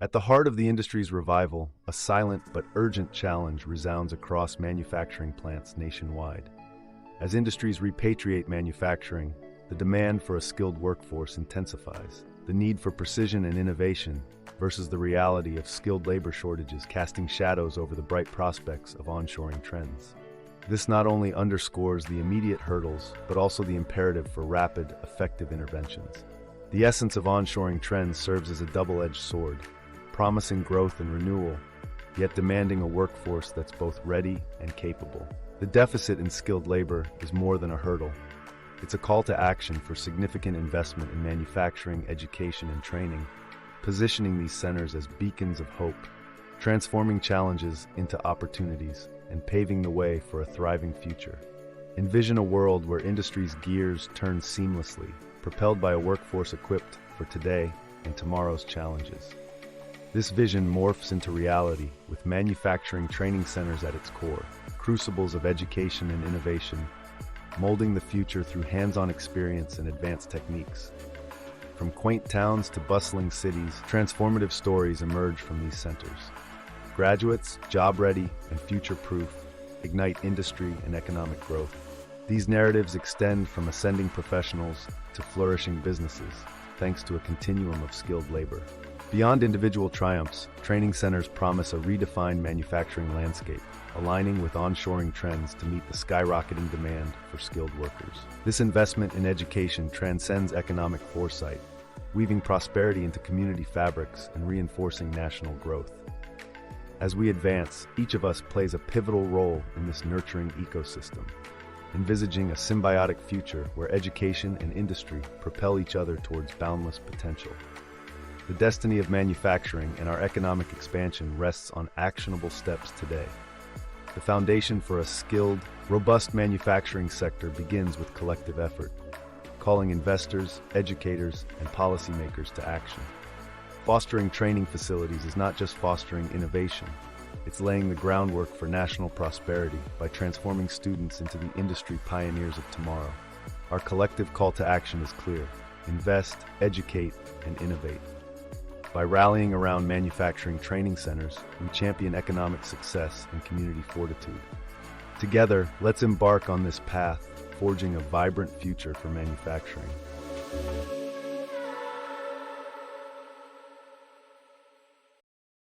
At the heart of the industry's revival, a silent but urgent challenge resounds across manufacturing plants nationwide. As industries repatriate manufacturing, the demand for a skilled workforce intensifies. The need for precision and innovation versus the reality of skilled labor shortages casting shadows over the bright prospects of onshoring trends. This not only underscores the immediate hurdles, but also the imperative for rapid, effective interventions. The essence of onshoring trends serves as a double-edged sword, promising growth and renewal, yet demanding a workforce that's both ready and capable. The deficit in skilled labor is more than a hurdle. It's a call to action for significant investment in manufacturing, education, and training, positioning these centers as beacons of hope, transforming challenges into opportunities, and paving the way for a thriving future. Envision a world where industry's gears turn seamlessly, propelled by a workforce equipped for today and tomorrow's challenges. This vision morphs into reality with manufacturing training centers at its core, crucibles of education and innovation, molding the future through hands-on experience and advanced techniques. From quaint towns to bustling cities, transformative stories emerge from these centers. Graduates, job-ready and future-proof, ignite industry and economic growth. These narratives extend from ascending professionals to flourishing businesses, thanks to a continuum of skilled labor. Beyond individual triumphs, training centers promise a redefined manufacturing landscape, aligning with onshoring trends to meet the skyrocketing demand for skilled workers. This investment in education transcends economic foresight, weaving prosperity into community fabrics and reinforcing national growth. As we advance, each of us plays a pivotal role in this nurturing ecosystem, envisaging a symbiotic future where education and industry propel each other towards boundless potential. The destiny of manufacturing and our economic expansion rests on actionable steps today. The foundation for a skilled, robust manufacturing sector begins with collective effort, calling investors, educators, and policymakers to action. Fostering training facilities is not just fostering innovation, it's laying the groundwork for national prosperity by transforming students into the industry pioneers of tomorrow. Our collective call to action is clear: invest, educate, and innovate. By rallying around manufacturing training centers, we champion economic success and community fortitude. Together, let's embark on this path, forging a vibrant future for manufacturing.